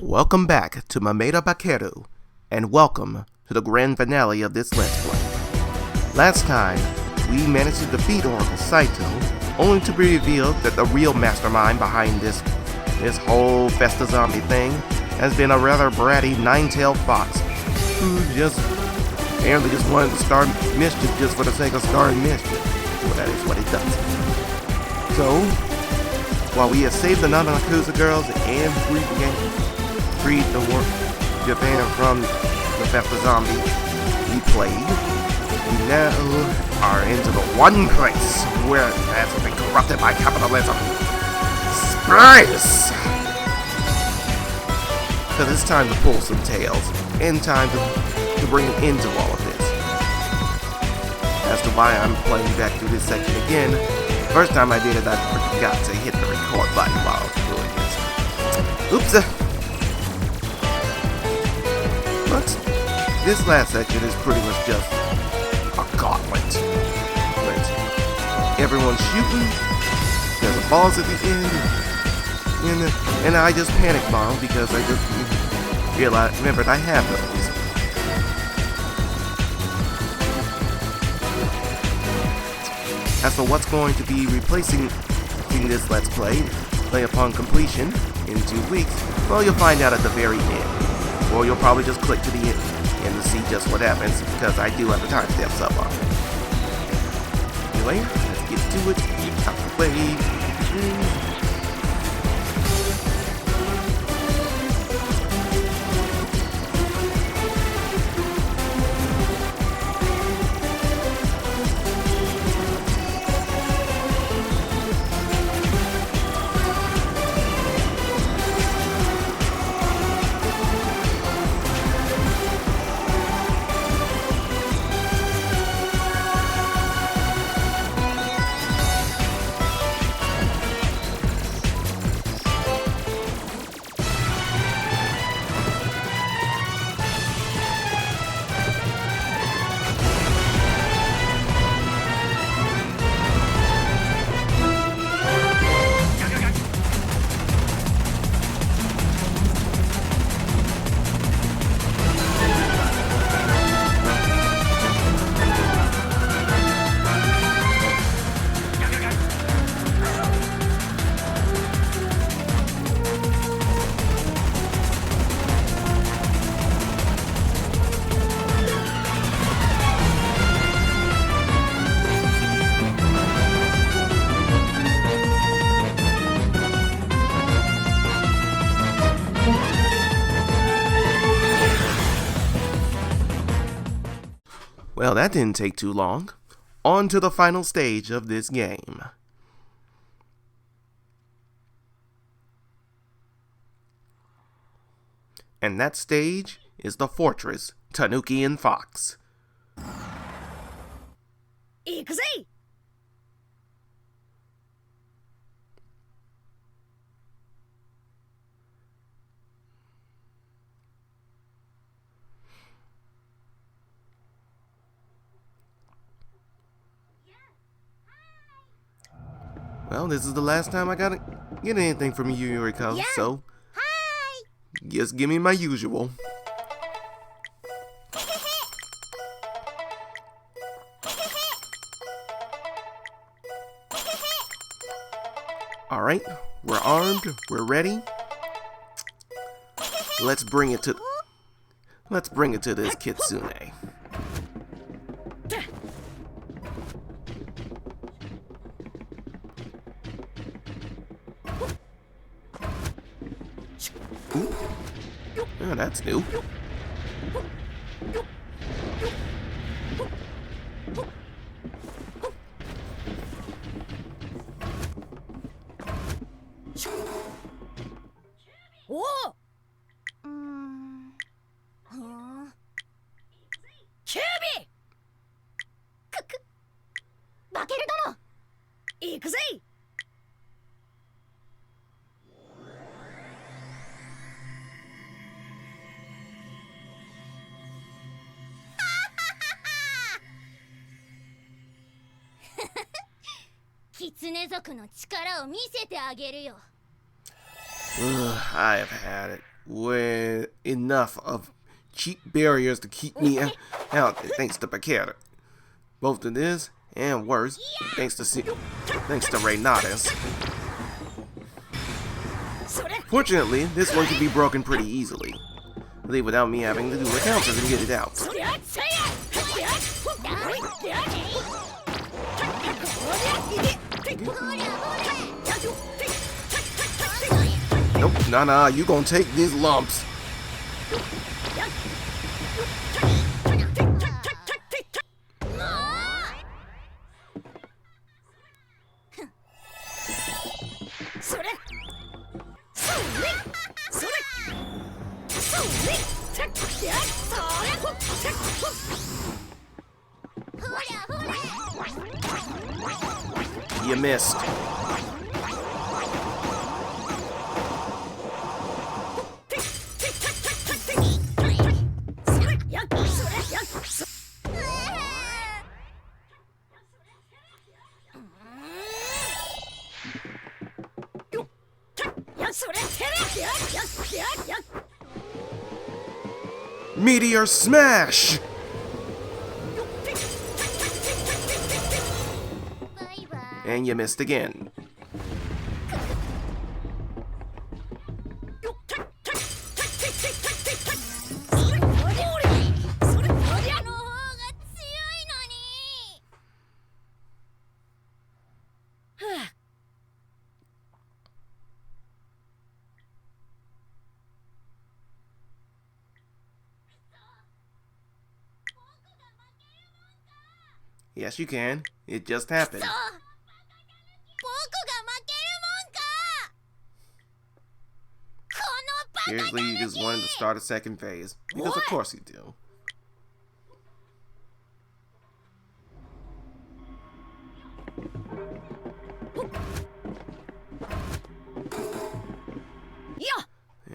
Welcome back to Mameda Bakeru, and welcome to the grand finale of this Let's Play. Last time, we managed to defeat Oracle Saito, only to be revealed that the real mastermind behind this whole Festa Zombie thing has been a rather bratty Ninetails Fox, who apparently just wanted to start mischief just for the sake of starting mischief. Well, that is what he does. So, while we have saved the Nanakusa girls and freed Japan from the Festa Zombie we played, we now are into the one place where it has been corrupted by capitalism. Space! So it's time to pull some tails, and time to bring an end to all of this. As to why I'm playing back through this section again, the first time I did it, I forgot to hit the record button while I was doing this. Oops! But this last section is pretty much just a gauntlet. Everyone's shooting, there's a boss at the end, and I just panic bomb because I just remembered I have those. As for what's going to be replacing this Let's Play upon completion in 2 weeks, well, you'll find out at the very end. Or you'll probably just click to the end and see just what happens, because I do have the timestamps up on it. Anyway, let's get to it. Out the way. Well, that didn't take too long. On to the final stage of this game. And that stage is the fortress, Tanuki Fox. Well, this is the last time I gotta get anything from you, Yuriko, so just give me my usual. Alright, we're armed, we're ready. Let's bring it to this Kitsune. Oh, that's new. Bakeru! キツネ族の力を見せてあげるよ。 I have had it. with enough of cheap barriers to keep me out there, thanks to Bakeru. Both of this and worse, thanks to Ninetails. Fortunately, this one can be broken pretty easily, without me having to do the counters and get it out. Nope, nah, you gonna take these lumps. You missed. Meteor Smash! And you missed again. Yes, you can. It just happened. Seriously, you just wanted to start a second phase. Because of course you do.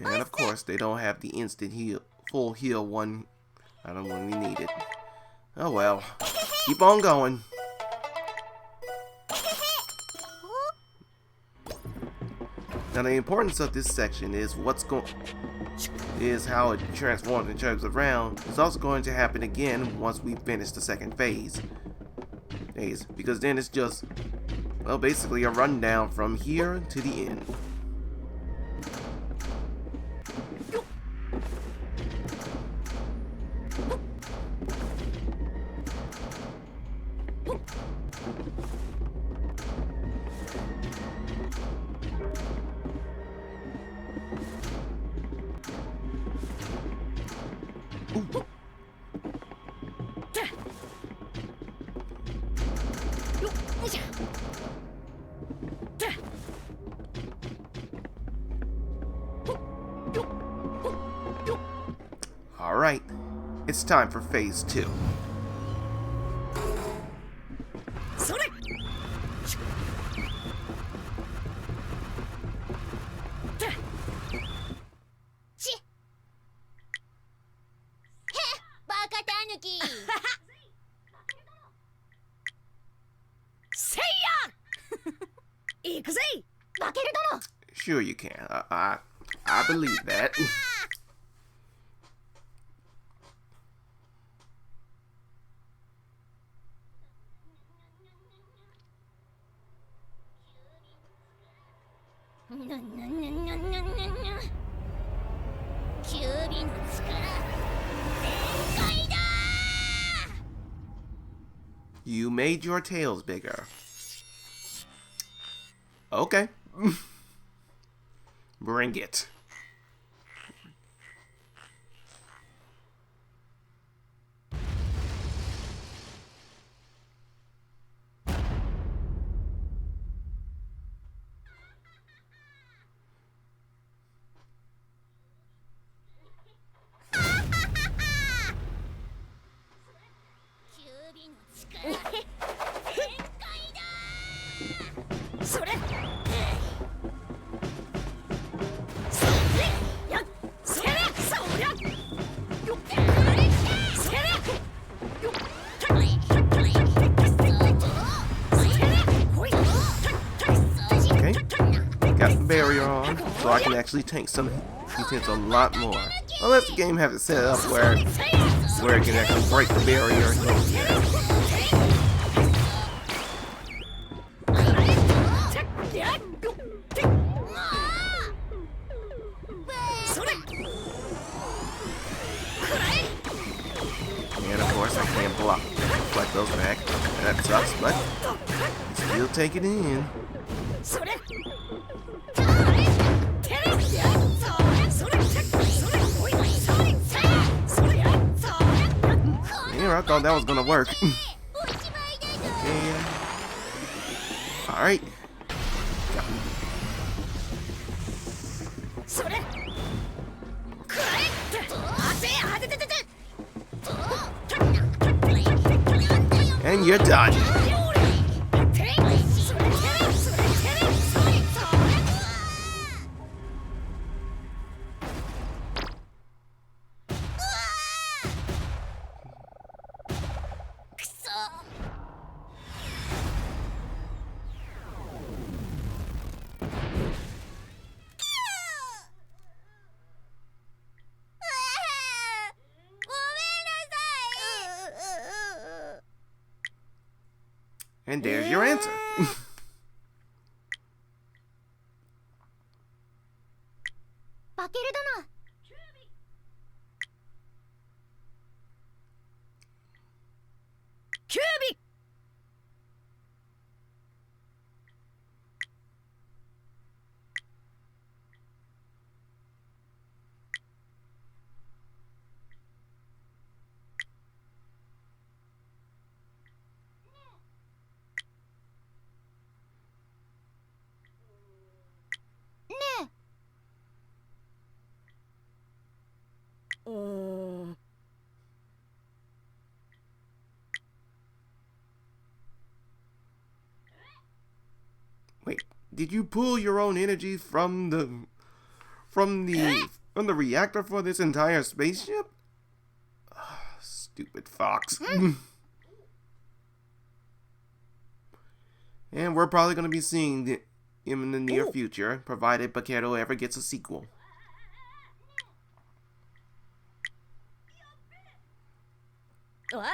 And of course, they don't have the instant heal, full heal one. I don't really need it. Oh well. Keep on going. Now the importance of this section is how it transforms and turns around. It's also going to happen again once we finish the second phase. Because then it's just, well, basically a rundown from here to the end. Alright, it's time for phase 2. Sure you can. I believe that. You made your tails bigger. Okay. Bring it. so I can actually tank some defense a lot more. Unless the game has it set up where it can actually break the barrier. And of course I can't block those back. That sucks, but still take it in. Yeah, I thought that was gonna work. Yeah. Alright. And you're done. And there's your answer. Bakeru だな。キュービ。Wait, did you pull your own energy from the reactor for this entire spaceship? Stupid fox. And we're probably going to be seeing him in the near future, provided Bakeru ever gets a sequel. Well,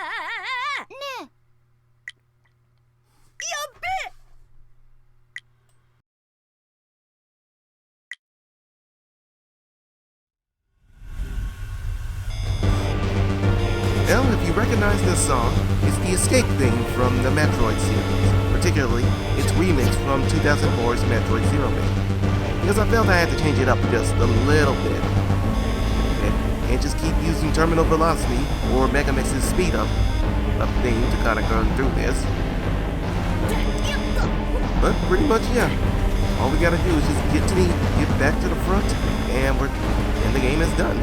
if you recognize this song, it's the escape theme from the Metroid series, particularly its remix from 2004's Metroid Zero Mission, because I felt I had to change it up just a little bit, and just keep using Terminal Velocity or Megamix's Speed Up theme to kind of go through this. But pretty much, yeah, all we gotta do is just get back to the front, and the game is done.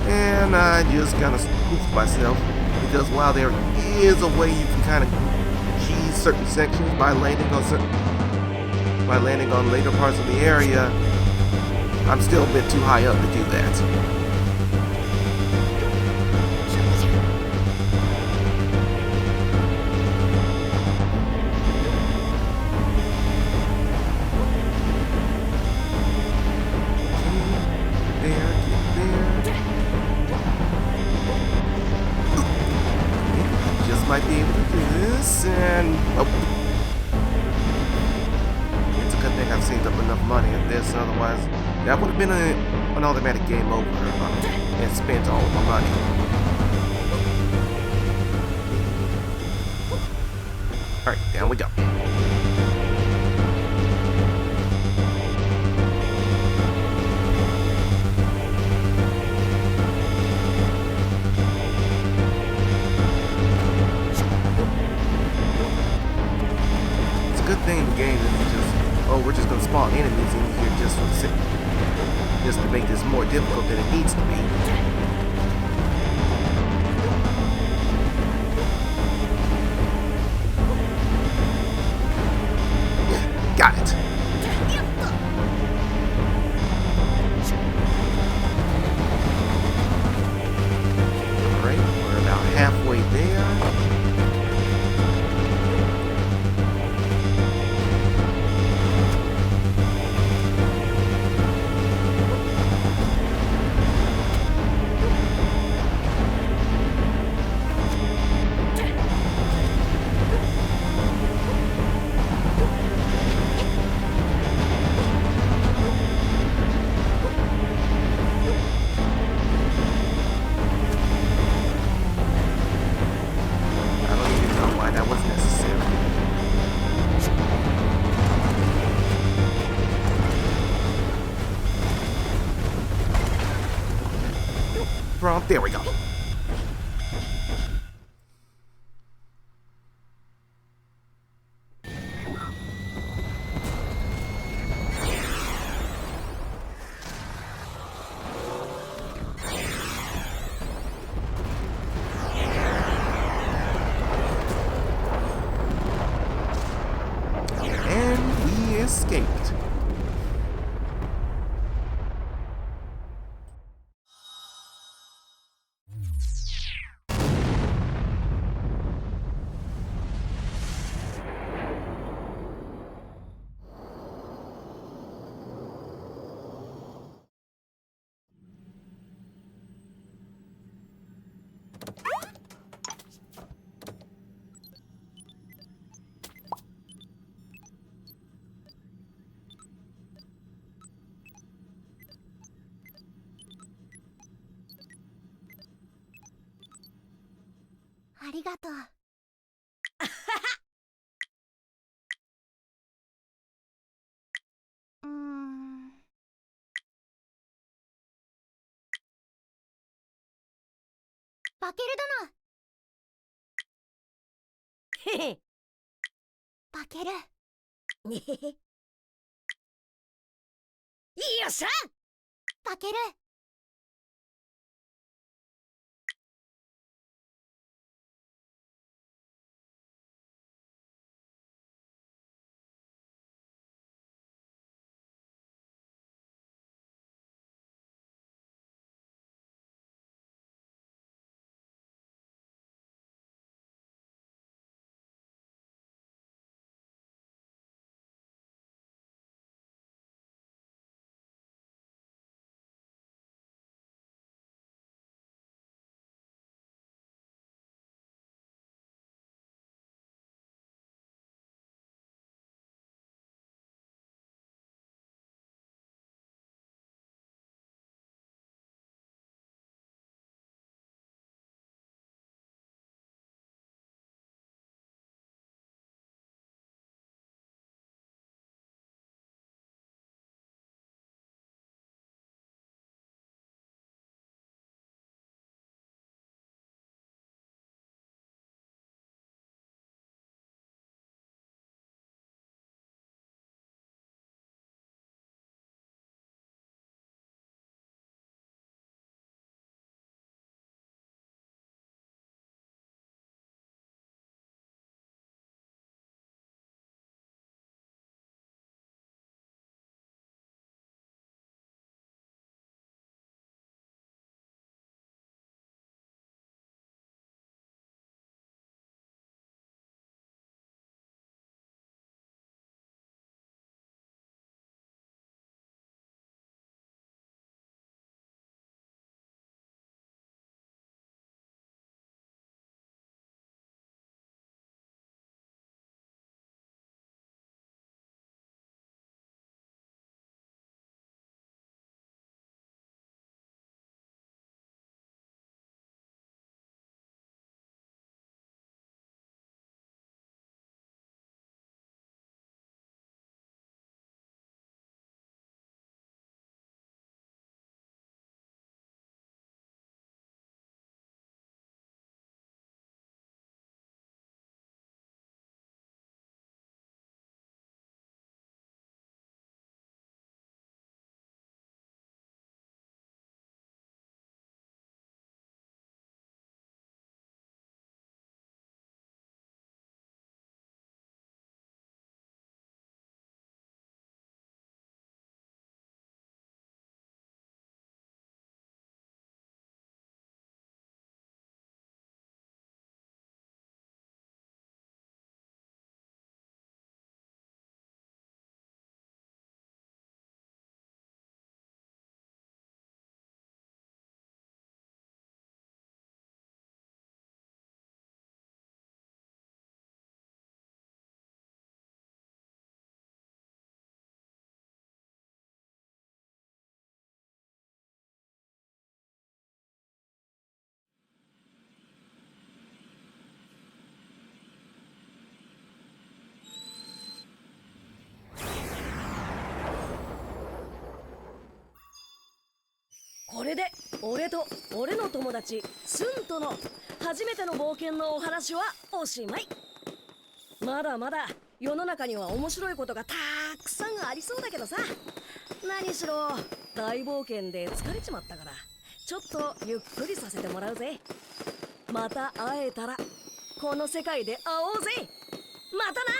And I just kind of spoofed myself, because while there is a way you can kind of cheese certain sections by landing on later parts of the area, I'm still a bit too high up to do that. Might be able to do this, and it's a good thing I've saved up enough money at this, otherwise that would have been an automatic game over and spent all of my money. Alright, down we go. Good thing the game isn't just, we're just gonna spawn enemies in here just to make this more difficult than it needs to be. Yeah, got it. Alright, we're about halfway there. from. There we go. And we escaped.ありがとう。バケル殿。へへ。バケル。ねへへ。よっしゃ。バケル。これで俺と俺の友達スンとの初めての冒険のお話はおしまい。まだまだ世の中には面白いことがたくさんありそうだけどさ、何しろ大冒険で疲れちまったからちょっとゆっくりさせてもらうぜ。また会えたらこの世界で会おうぜ。またな。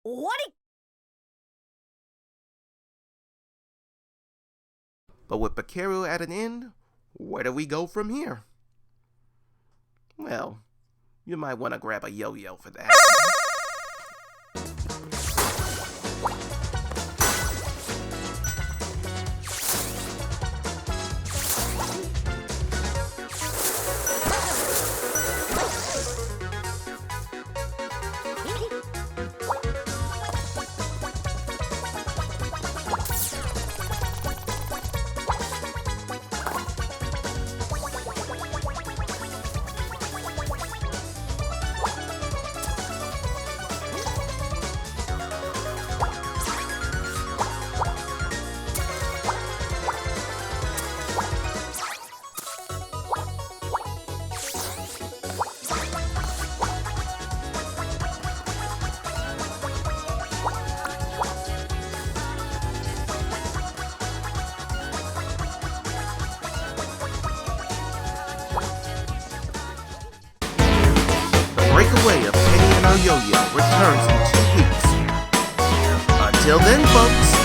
終わり。 But with Bakeru at an end, where do we go from here? Well, you might want to grab a yo-yo for that. Breakaway of Penny and her yo-yo returns in 2 weeks. Until then, folks.